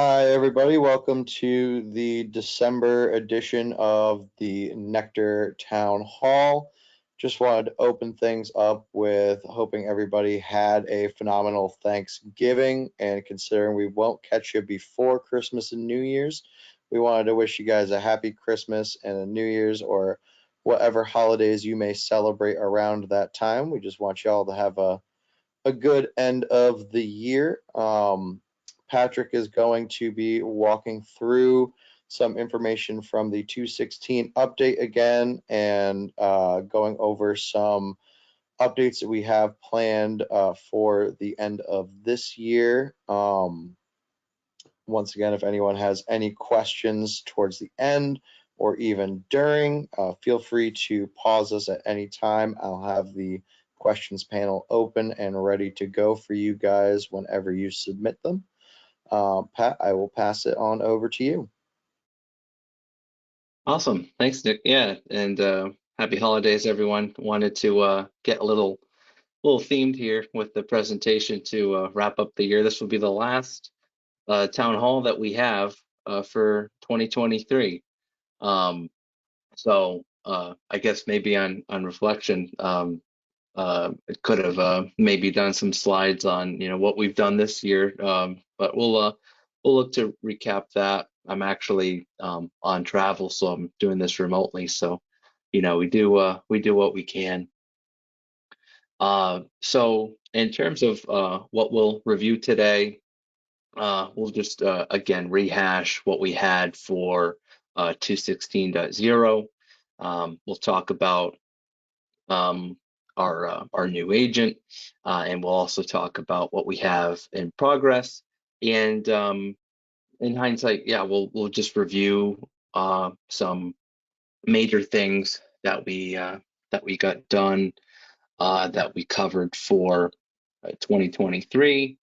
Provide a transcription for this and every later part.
Hi, everybody. Welcome to the December edition of the NeQter Town Hall. Just wanted to open things up with hoping everybody had a phenomenal Thanksgiving. And considering we won't catch you before Christmas and New Year's, we wanted to wish you guys a happy Christmas and a New Year's or whatever holidays you may celebrate around that time. We just want you all to have a good end of the year. Patrick is going to be walking through some information from the 216 update again and going over some updates that we have planned for the end of this year. Once again, if anyone has any questions towards the end or even during, feel free to pause us at any time. I'll have the questions panel open and ready to go for you guys whenever you submit them. Pat, I will pass it on over to you. Awesome. Thanks, Nick. Yeah, and happy holidays, everyone. Wanted to get a little themed here with the presentation to wrap up the year. This will be the last town hall that we have for 2023. I guess maybe on reflection, it could have maybe done some slides on what we've done this year, but we'll look to recap that. I'm actually on travel, so I'm doing this remotely. So we do what we can. So in terms of what we'll review today, we'll just again rehash what we had for 216.0. We'll talk about our new agent, and we'll also talk about what we have in progress. And in hindsight, yeah, we'll just review some major things that we got done, that we covered for 2023.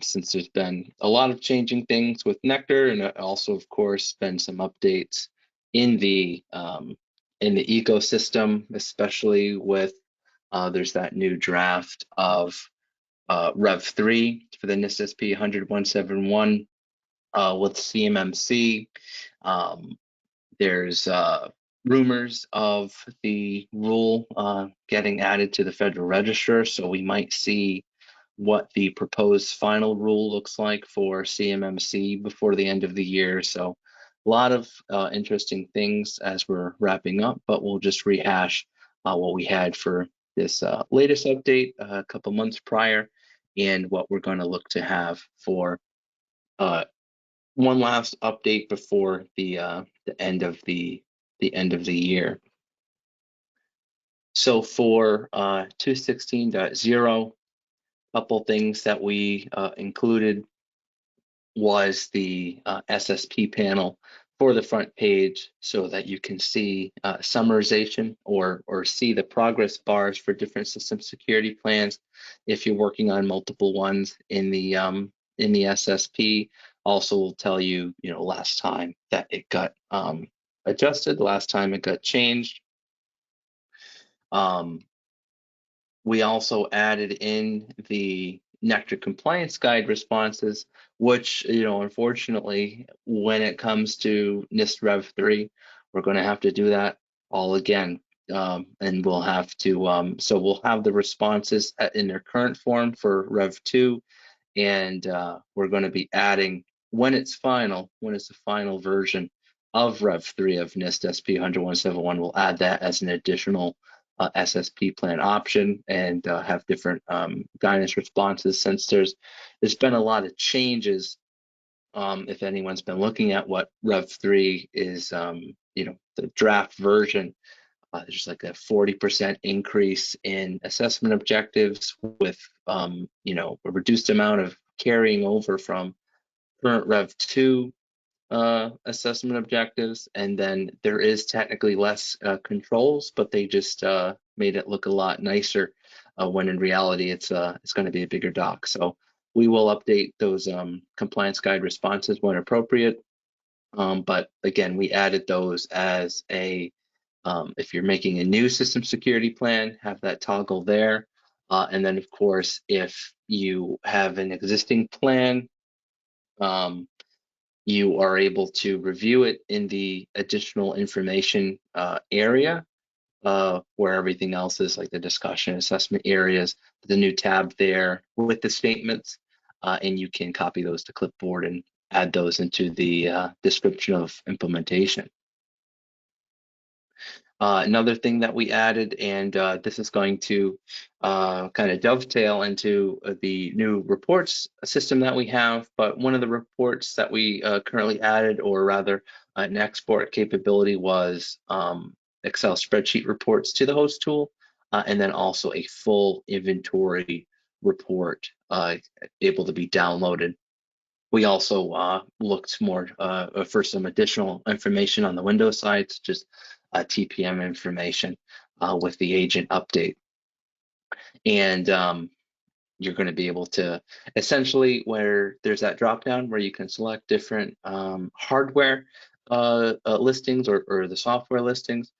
Since there's been a lot of changing things with NeQter, and also, of course, been some updates in the ecosystem, especially with there's that new draft of Rev 3 for the NIST SP 100.171 with CMMC. There's rumors of the rule getting added to the Federal Register, so we might see what the proposed final rule looks like for CMMC before the end of the year. So a lot of interesting things as we're wrapping up, but we'll just rehash what we had for this latest update a couple months prior, and what we're going to look to have for one last update before the end of the end of the year. So for 216.0, couple things that we included was the SSP panel for the front page, so that you can see summarization or see the progress bars for different system security plans if you're working on multiple ones in the SSP. Also will tell you, last time that it got adjusted, last time it got changed. We also added in the NeQter compliance guide responses, which, unfortunately, when it comes to NIST Rev 3, we're going to have to do that all again. And we'll have to, so we'll have the responses in their current form for Rev 2, and we're going to be adding, when it's the final version of Rev 3 of NIST SP 100.171, we'll add that as an additional SSP plan option, and have different guidance responses, since there's been a lot of changes. If anyone's been looking at what Rev 3 is, the draft version, there's like a 40% increase in assessment objectives, with a reduced amount of carrying over from current Rev 2 assessment objectives, and then there is technically less controls, but they just made it look a lot nicer, when in reality it's going to be a bigger doc. So we will update those compliance guide responses when appropriate, but again, we added those as a if you're making a new system security plan, have that toggle there, and then of course if you have an existing plan, you are able to review it in the additional information area where everything else is, like the discussion assessment areas, the new tab there with the statements, and you can copy those to clipboard and add those into the description of implementation. Another thing that we added, and this is going to kind of dovetail into the new reports system that we have, but one of the reports that we currently added, or rather an export capability, was Excel spreadsheet reports to the host tool, and then also a full inventory report able to be downloaded. We also looked more for some additional information on the Windows side, just TPM information with the agent update. And you're going to be able to essentially, where there's that drop down where you can select different hardware listings or the software listings,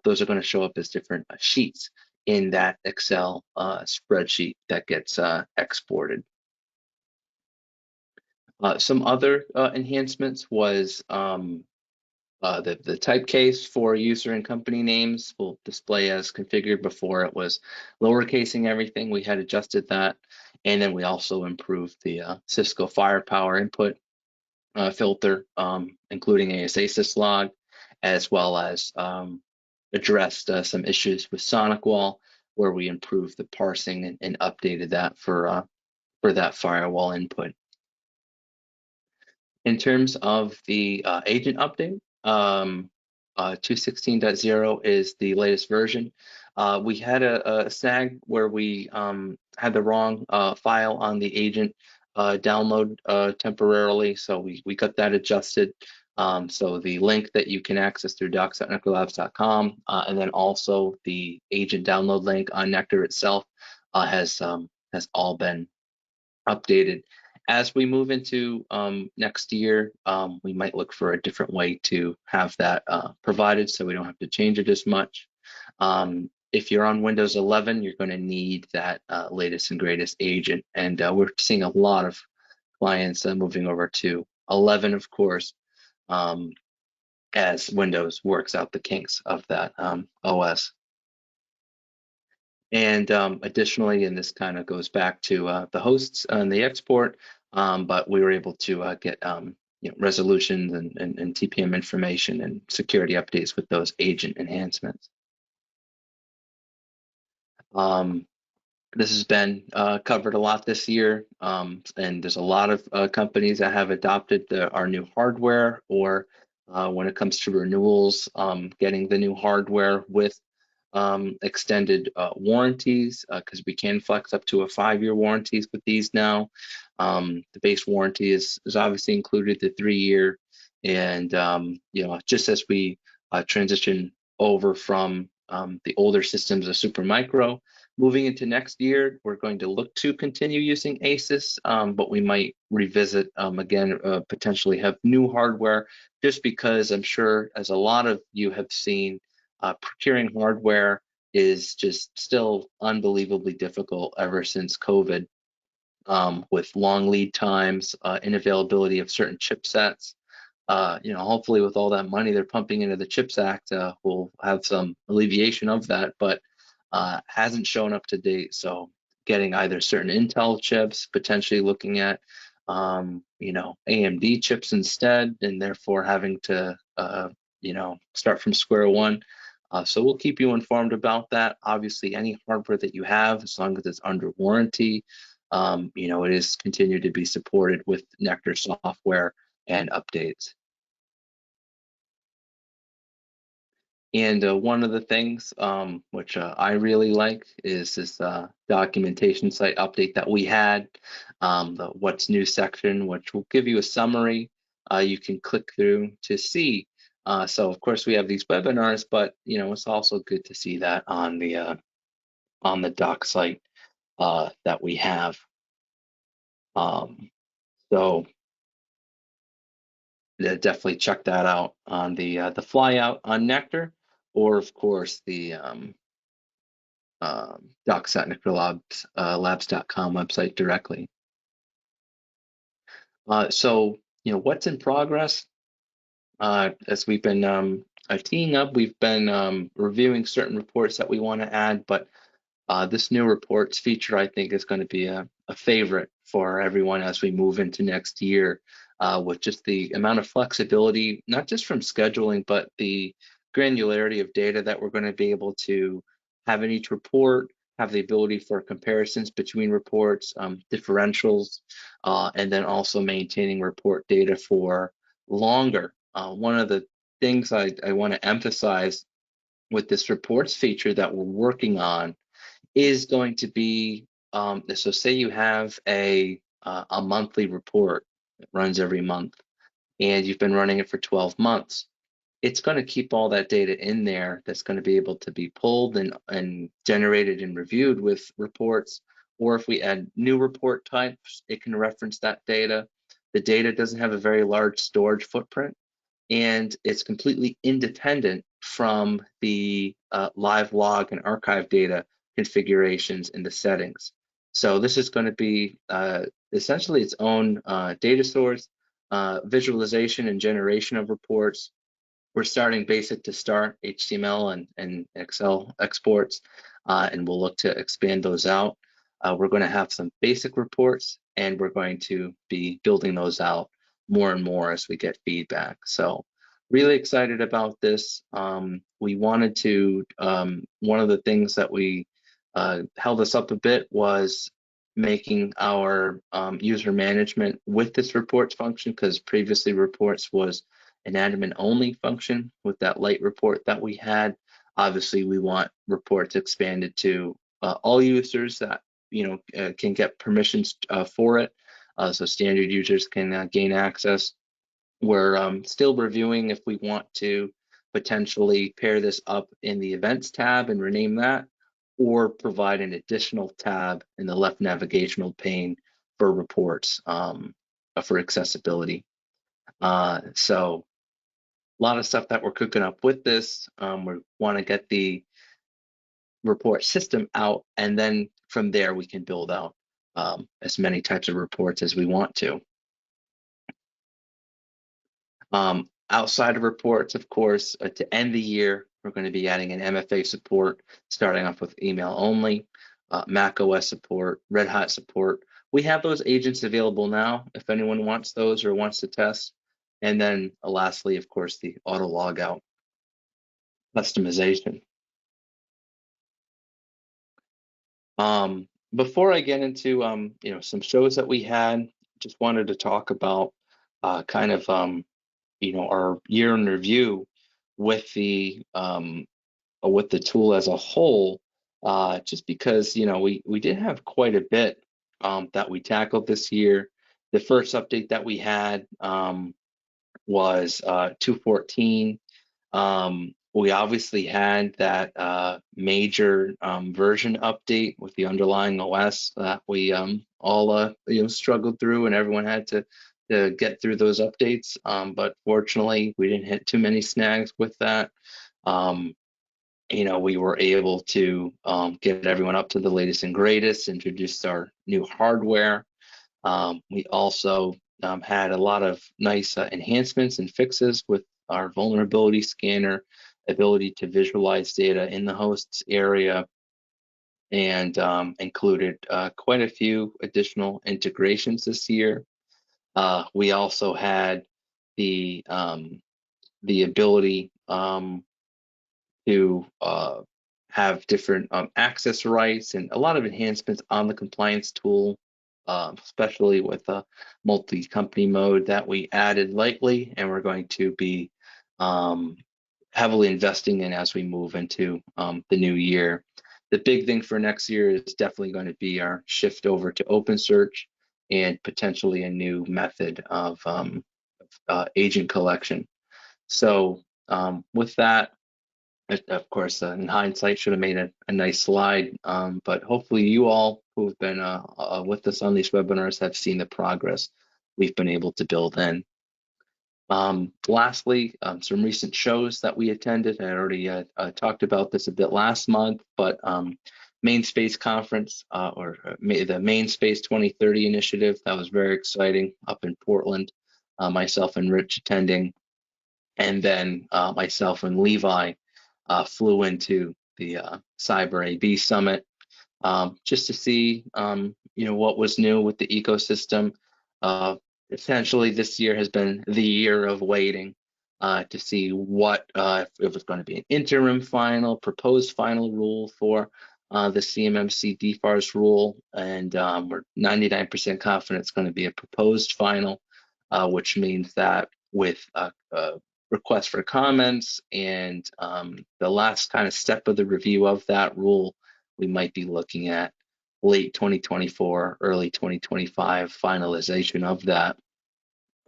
those are going to show up as different sheets in that Excel spreadsheet that gets exported. Some other enhancements was the type case for user and company names will display as configured. Before it was lowercasing everything. We had adjusted that. And then we also improved the Cisco Firepower input filter, including ASA syslog, as well as addressed some issues with SonicWall, where we improved the parsing and updated that for that firewall input. In terms of the agent update, 2.16.0 is the latest version. We had a snag where we had the wrong file on the agent download temporarily, so we got that adjusted. So the link that you can access through docs.neqterlabs.com, and then also the agent download link on NeQter itself has all been updated. As we move into next year, we might look for a different way to have that provided, so we don't have to change it as much. If you're on Windows 11, you're going to need that latest and greatest agent, and we're seeing a lot of clients moving over to 11, of course, as Windows works out the kinks of that OS. And additionally, and this kind of goes back to the hosts and the export, but we were able to get resolutions and TPM information and security updates with those agent enhancements. This has been covered a lot this year, and there's a lot of companies that have adopted our new hardware, or when it comes to renewals, getting the new hardware with extended warranties, because we can flex up to a 5-year warranties with these now. The base warranty is obviously included, the 3-year, and just as we transition over from the older systems of Supermicro, moving into next year, we're going to look to continue using ASUS, but we might revisit again, potentially have new hardware, just because I'm sure, as a lot of you have seen, procuring hardware is just still unbelievably difficult ever since COVID, with long lead times, unavailability of certain chipsets. Hopefully with all that money they're pumping into the CHIPS Act, we'll have some alleviation of that, but hasn't shown up to date. So getting either certain Intel chips, potentially looking at AMD chips instead, and therefore having to start from square one. So we'll keep you informed about that. Obviously, any hardware that you have, as long as it's under warranty, it is continued to be supported with NeQter software and updates. And one of the things which I really like is this documentation site update that we had, the What's New section, which will give you a summary you can click through to see. So of course we have these webinars, but it's also good to see that on the doc site that we have. So definitely check that out on the flyout on NeQter, or of course the docs at NeQterLabs, labs.com website directly. So what's in progress. As we've been teeing up, we've been reviewing certain reports that we want to add, but this new reports feature, I think, is going to be a favorite for everyone as we move into next year, with just the amount of flexibility, not just from scheduling, but the granularity of data that we're going to be able to have in each report, have the ability for comparisons between reports, differentials, and then also maintaining report data for longer. One of the things I want to emphasize with this reports feature that we're working on is going to be, so say you have a monthly report that runs every month and you've been running it for 12 months. It's going to keep all that data in there that's going to be able to be pulled and generated and reviewed with reports. Or if we add new report types, it can reference that data. The data doesn't have a very large storage footprint, and it's completely independent from the live log and archive data configurations in the settings. So this is going to be essentially its own data source, visualization and generation of reports. We're starting basic to start HTML and Excel exports, and we'll look to expand those out. We're going to have some basic reports, and we're going to be building those out more and more as we get feedback. So really excited about this. We wanted to, one of the things that we held us up a bit was making our user management with this reports function, because previously reports was an admin only function with that light report that we had. Obviously, we want reports expanded to all users that can get permissions for it, so standard users can gain access. We're still reviewing if we want to potentially pair this up in the events tab and rename that, or provide an additional tab in the left navigational pane for reports, for accessibility. So a lot of stuff that we're cooking up with this. We want to get the report system out, and then from there we can build out as many types of reports as we want to. Outside of reports, of course, to end the year, we're going to be adding an MFA support, starting off with email only, Mac OS support, Red Hat support. We have those agents available now if anyone wants those or wants to test. And then lastly, of course, the auto logout customization. Before I get into some shows that we had, just wanted to talk about kind of our year in review with the tool as a whole, just because we did have quite a bit that we tackled this year. The first update that we had was 2.14. We obviously had that major version update with the underlying OS that we all struggled through, and everyone had to get through those updates. But fortunately, we didn't hit too many snags with that. We were able to get everyone up to the latest and greatest, introduced our new hardware. We also had a lot of nice enhancements and fixes with our vulnerability scanner, ability to visualize data in the hosts area, and included quite a few additional integrations this year. We also had the ability to have different access rights and a lot of enhancements on the compliance tool, especially with a multi-company mode that we added lately, and we're going to be heavily investing in as we move into the new year. The big thing for next year is definitely going to be our shift over to OpenSearch and potentially a new method of agent collection. So with that, of course, in hindsight, should have made a nice slide, but hopefully you all who have been with us on these webinars have seen the progress we've been able to build in. Lastly, some recent shows that we attended. I already talked about this a bit last month, but Main Space Conference, or the Main Space 2030 initiative, that was very exciting up in Portland. myself and Rich attending, and then myself and Levi flew into the Cyber AB Summit just to see, what was new with the ecosystem. Uh, Essentially, this year has been the year of waiting to see what if it was going to be an interim final, proposed final rule for the CMMC DFARS rule, and we're 99% confident it's going to be a proposed final, which means that with request for comments and the last kind of step of the review of that rule, we might be looking at late 2024, early 2025 finalization of that.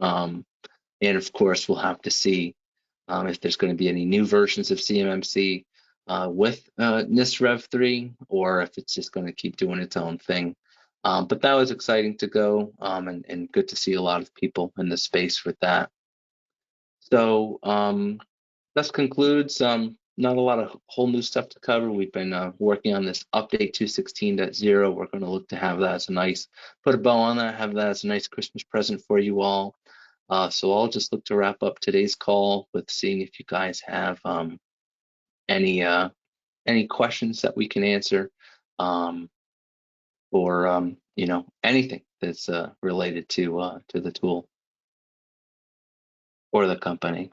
And of course, we'll have to see if there's going to be any new versions of CMMC with NIST Rev 3, or if it's just going to keep doing its own thing. But that was exciting to go, and good to see a lot of people in the space with that. So that concludes. Not a lot of whole new stuff to cover. We've been working on this update 2.16.0. We're going to look to have that as a nice, put a bow on that, have that as a nice Christmas present for you all. So I'll just look to wrap up today's call with seeing if you guys have any questions that we can answer, or anything that's related to the tool or the company.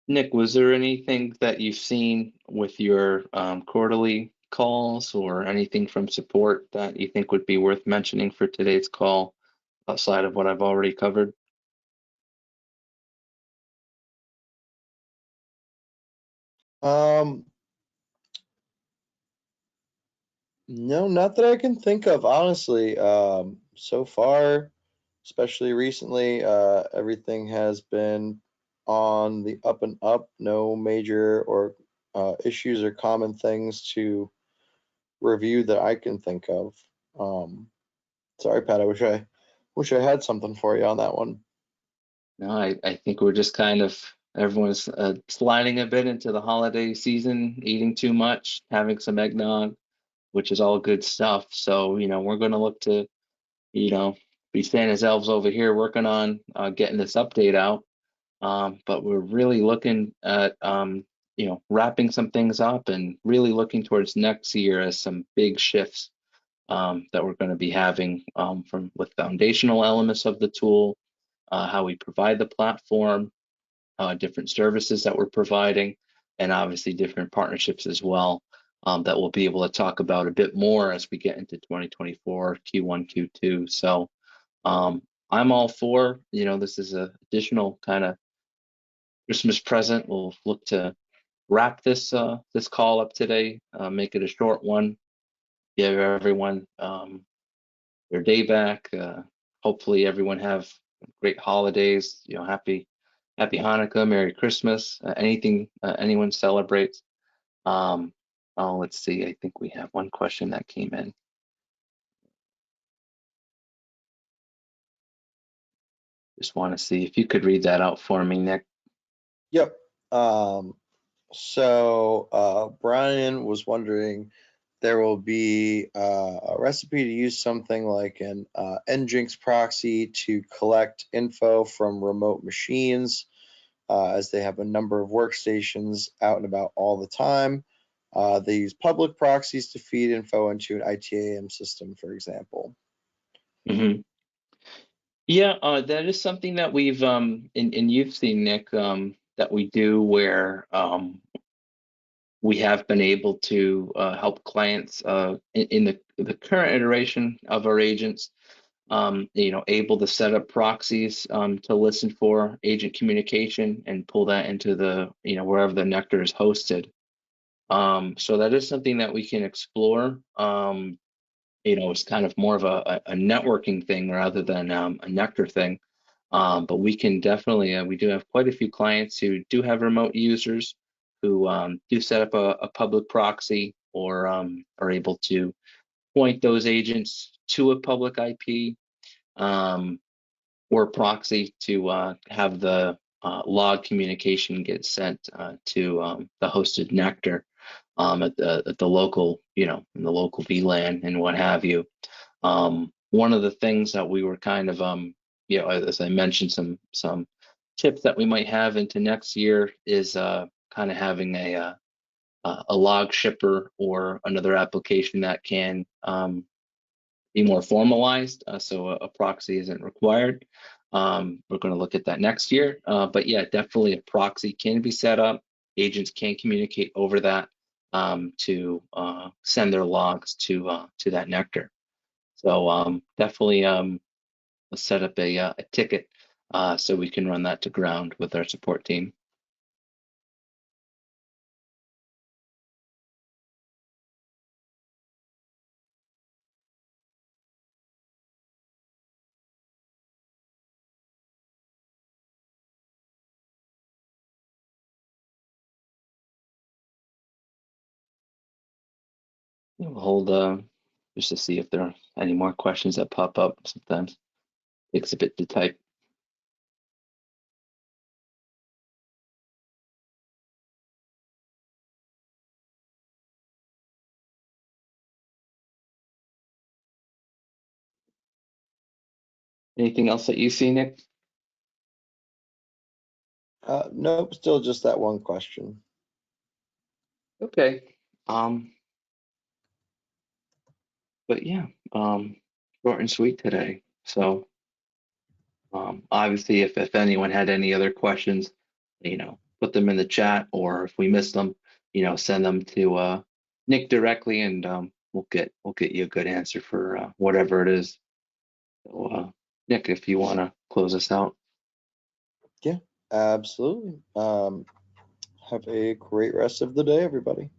Nick, was there anything that you've seen with your quarterly calls or anything from support that you think would be worth mentioning for today's call outside of what I've already covered? Um, no, not that I can think of, honestly. So far, especially recently, everything has been on the up and up. No major or issues or common things to review that I can think of. Um, Sorry, Pat. I wish I had something for you on that one. No, I think we're just kind of everyone's sliding a bit into the holiday season, eating too much, having some eggnog, which is all good stuff. So, we're going to look to, you know, be staying as elves over here working on getting this update out. But we're really looking at, wrapping some things up and really looking towards next year as some big shifts that we're going to be having from with foundational elements of the tool, how we provide the platform, different services that we're providing, and obviously different partnerships as well that we'll be able to talk about a bit more as we get into 2024 Q1, Q2. So I'm all for, this is an additional kind of Christmas present. We'll look to wrap this call up today, make it a short one, give everyone their day back. Hopefully everyone have great holidays, happy Hanukkah, Merry Christmas, anything anyone celebrates. Oh, let's see. I think we have one question that came in. Just want to see if you could read that out for me, Nick. Yep. Brian was wondering, there will be a recipe to use something like an Nginx proxy to collect info from remote machines, as they have a number of workstations out and about all the time. They use public proxies to feed info into an ITAM system, for example. Hmm. Yeah, that is something that we've and you've seen, Nick, that we do where we have been able to help clients in the current iteration of our agents, able to set up proxies to listen for agent communication and pull that into the, wherever the NeQter is hosted. So that is something that we can explore. It's kind of more of a networking thing rather than a NeQter thing. But we can definitely, we do have quite a few clients who do have remote users who do set up a public proxy or are able to point those agents to a public IP or proxy to have the log communication get sent to the hosted NeQter. at the local, you know, in the local VLAN and what have you. One of the things that we were kind of, you know, as I mentioned, some tips that we might have into next year is kind of having a log shipper or another application that can be more formalized, so a proxy isn't required. We're going to look at that next year, but yeah, definitely a proxy can be set up. Agents can communicate over that to send their logs to that NeQter. So definitely let's set up a ticket so we can run that to ground with our support team. We'll hold just to see if there are any more questions that pop up. Sometimes it takes a bit to type. Anything else that you see, Nick? Nope, still just that one question. Okay. But yeah, short and sweet today. So obviously, if anyone had any other questions, you know, put them in the chat, or if we missed them, you know, send them to Nick directly, and we'll get you a good answer for whatever it is. So Nick, if you want to close us out. Yeah, absolutely. Have a great rest of the day, everybody.